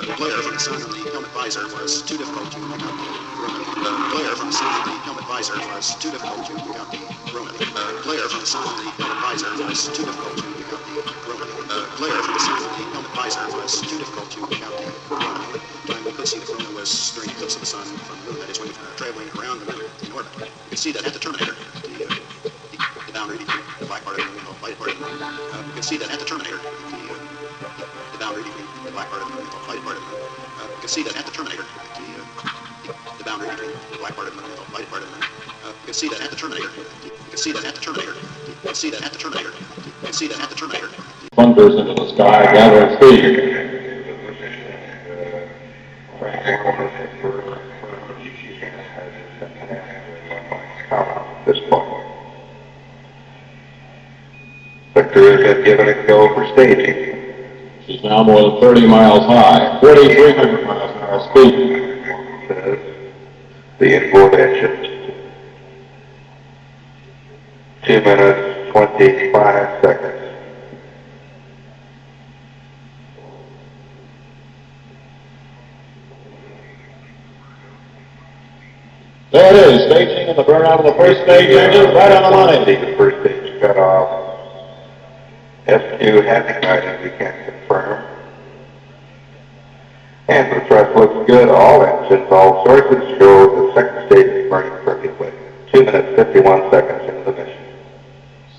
The glare from the sun on the helmet visor was too difficult to pick up the room. The glare from the sun on the helmet visor was too difficult to pick up the room. The glare from the sun on the helmet visor was too difficult to pick up the room. The glare from the sun on the helmet visor was too difficult to pick out the room. Time we could see the corona was during the eclipse of the sun from the moon, that is when traveling around the moon in orbit. You could see that at the terminator, the boundary between the black part of the moon and the light part of the moon. You could see that at the terminator, the boundary between the black part of the moon and the light part of the moon. You could see that at the terminator, the boundary between the black part of the moon and the light part of the moon. You could see that at the terminator. You could see that at the terminator. You could see that at the terminator. You could see that at the terminator. Thunders into the sky, gathering speed. At this point, Victor has been given a go for staging. She's now more than 30 miles high, 4,300 miles an hour speed. Says the inboard engine. 2 minutes, 25 seconds. There it is, staging and the burnout of the first stage engine, right on the line. The first stage cut off. S2 having items we can confirm. And the thrust looks good. All engines, all sources show the second stage is burning perfectly. 2 minutes, 51 seconds into the mission.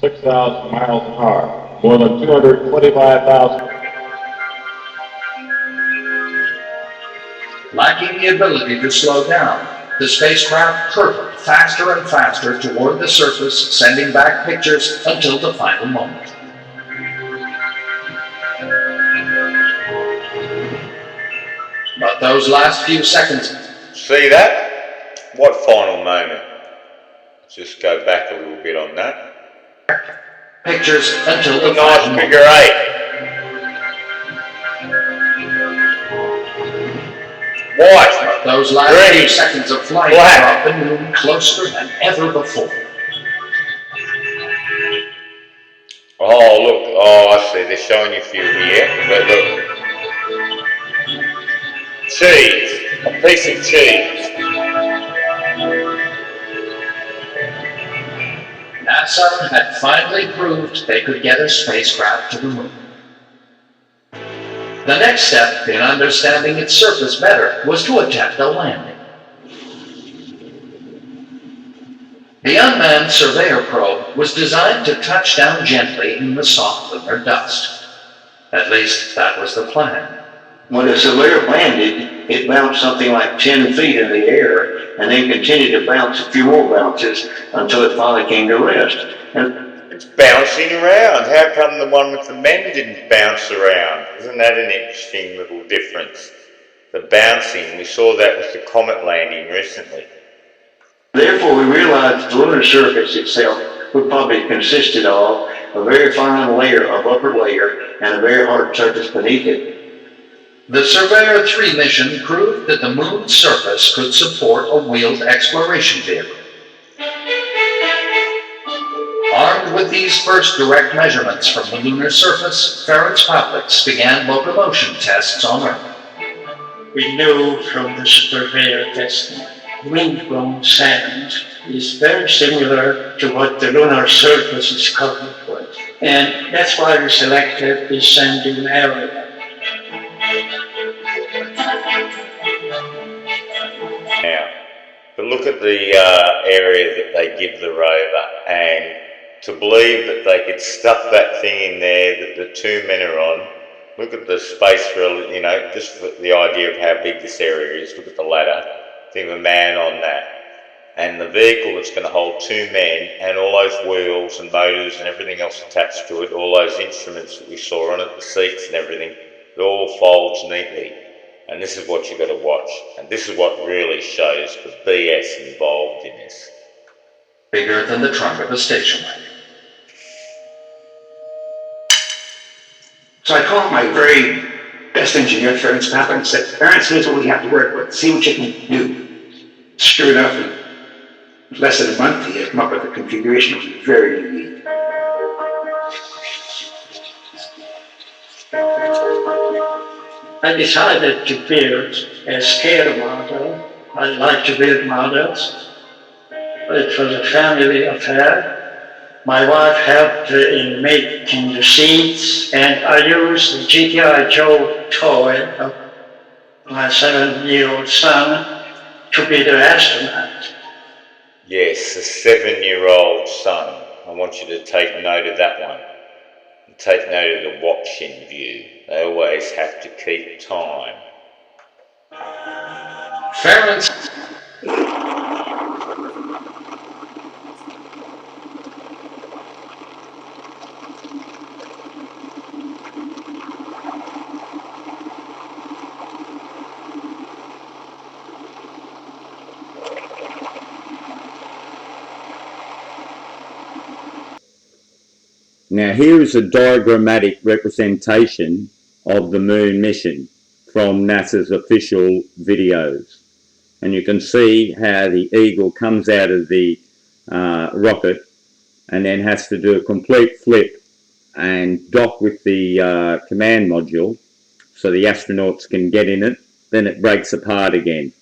6,000 miles an hour, more than 225,000. Lacking the ability to slow down, the spacecraft hurtled faster and faster toward the surface, sending back pictures until the final moment. But those last few seconds... See that? What final moment? Just go back a little bit on that. Pictures until the nice final figure moment. 8. White. Those last few seconds of flight brought the moon closer than ever before. Oh, look. Oh, I see. They're showing you a few here. But look. Cheese. A piece of cheese. NASA had finally proved they could get a spacecraft to the moon. The next step in understanding its surface better was to attempt a landing. The unmanned surveyor probe was designed to touch down gently in the soft lunar dust. At least that was the plan. When the surveyor landed, it bounced something like 10 feet in the air and then continued to bounce a few more bounces until it finally came to rest. It's bouncing around. How come the one with the men didn't bounce around? Isn't that an interesting little difference? The bouncing, we saw that with the comet landing recently. Therefore, we realized the lunar surface itself would probably consisted of a very fine layer of upper layer and a very hard surface beneath it. The Surveyor 3 mission proved that the moon's surface could support a wheeled exploration vehicle. Armed with these first direct measurements from the lunar surface, Ferenc Pavliks began locomotion tests on Earth. We know from the surveyor test wind-blown sand is very similar to what the lunar surface is covered with. And that's why we selected this sand dune area. Now, but look at the area that they give the rover, and to believe that they could stuff that thing in there that the 2 men are on. Look at the space for, you know, just for the idea of how big this area is. Look at the ladder. Think of a man on that. And the vehicle that's going to hold 2 men and all those wheels and motors and everything else attached to it, all those instruments that we saw on it, the seats and everything, it all folds neatly. And this is what you've got to watch. And this is what really shows the BS involved in this. Bigger than the trunk of a station wagon. So I called my very best engineer, Ferenc Pavliks, and said, Ferenc, here's what we have to work with. See what you can do. Sure enough, in less than a month, he had come up with a configuration that was very unique. I decided to build a scale model. I like to build models. It was a family affair. My wife helped in making the sheets, and I used the GTI Joe toy of my 7-year-old son to be the astronaut. Yes, a 7-year-old son. I want you to take note of that one. Take note of the watching view. They always have to keep time. Parents. Now here is a diagrammatic representation of the moon mission from NASA's official videos. And you can see how the Eagle comes out of the rocket and then has to do a complete flip and dock with the command module so the astronauts can get in it. Then it breaks apart again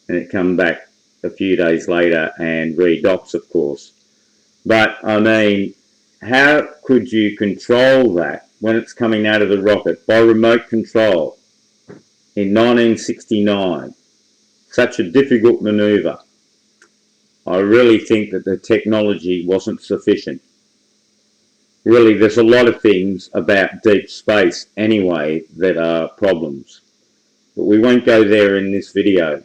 and it comes back a few days later and redocks, of course. But I mean, how could you control that when it's coming out of the rocket by remote control in 1969? Such a difficult maneuver. I really think that the technology wasn't sufficient. Really, there's a lot of things about deep space anyway that are problems. But we won't go there in this video.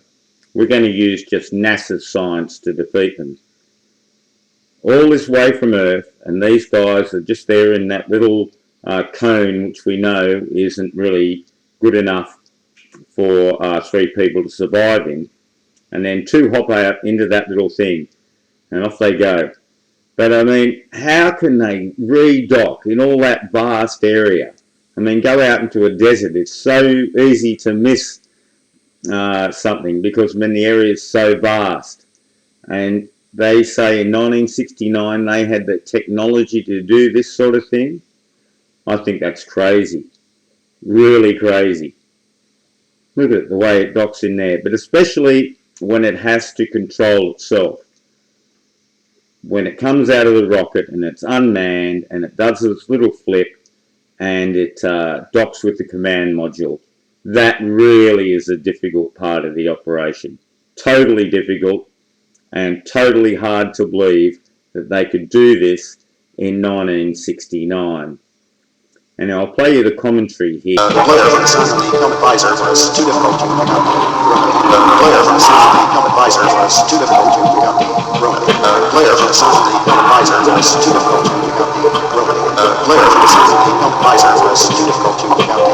We're going to use just NASA's science to defeat them. All this way from Earth, and these guys are just there in that little cone, which we know isn't really good enough for 3 people to survive in. And then 2 hop out into that little thing, and off they go. But I mean, how can they redock in all that vast area? I mean, go out into a desert. It's so easy to miss something because the area is so vast. And they say in 1969 they had the technology to do this sort of thing. I think that's crazy. Really crazy. Look at the way it docks in there. But especially when it has to control itself. When it comes out of the rocket and it's unmanned and it does this little flip and it docks with the command module. That really is a difficult part of the operation. Totally difficult. And totally hard to believe that they could do this in 1969. And I'll play you the commentary here. The player from the sun and the helmet visor was too difficult to pick up. The player from the sun and the helmet visor was too difficult to pick up. The player from the sun and the helmet visor was too difficult to pick up. The player from the sun and the helmet visor was too difficult to pick up.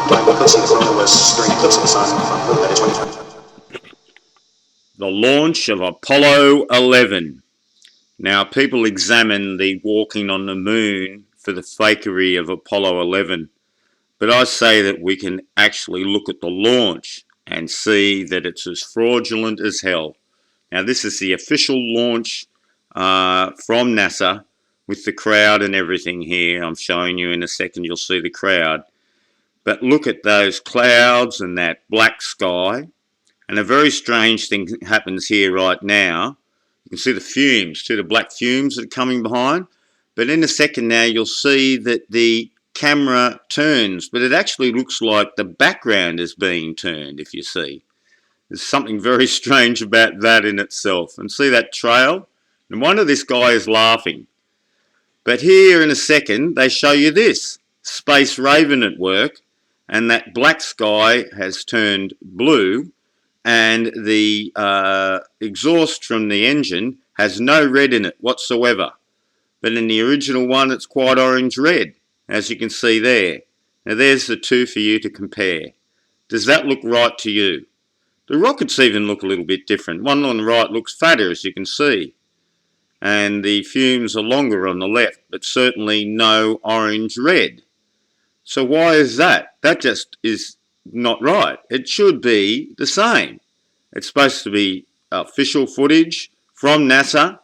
Time we could see the corona was during the eclipse of the sun from Moon that is 2020. The launch of Apollo 11. Now, people examine the walking on the moon for the fakery of Apollo 11, but I say that we can actually look at the launch and see that it's as fraudulent as hell. Now, this is the official launch from NASA with the crowd and everything here. I'm showing you in a second, you'll see the crowd. But look at those clouds and that black sky. And a very strange thing happens here right now. You can see the fumes, too, the black fumes that are coming behind. But in a second now, you'll see that the camera turns, but it actually looks like the background is being turned, if you see. There's something very strange about that in itself. And see that trail? No wonder this guy is laughing. But here in a second, they show you this. Space Raven at work, and that black sky has turned blue. And the exhaust from the engine has no red in it whatsoever. But in the original one, it's quite orange-red, as you can see there. Now there's the two for you to compare. Does that look right to you? The rockets even look a little bit different. One on the right looks fatter, as you can see. And the fumes are longer on the left, but certainly no orange-red. So why is that? That just is not right. It should be the same. It's supposed to be official footage from NASA,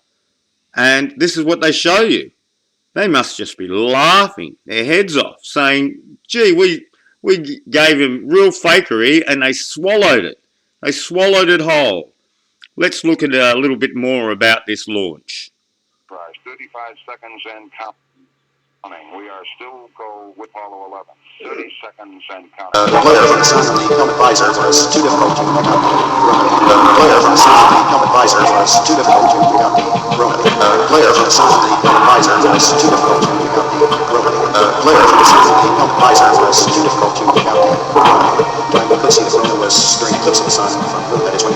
and this is what they show you. They must just be laughing their heads off, saying, gee, We gave them real fakery and they swallowed it. They swallowed it whole. Let's look at a little bit more about this launch. 35 seconds and counting. We are still go with Apollo 11. 30 seconds and counting. The player from the sun on the helmet visor was too difficult to pick up. The player from the sun on the helmet visor was too difficult to pick up the room. The player from the sun on the helmet visor was too difficult to pick up the room. The player from the sun on the helmet visor was too difficult to pick up the room. And we could see the room was during the eclipse of the sun from that is when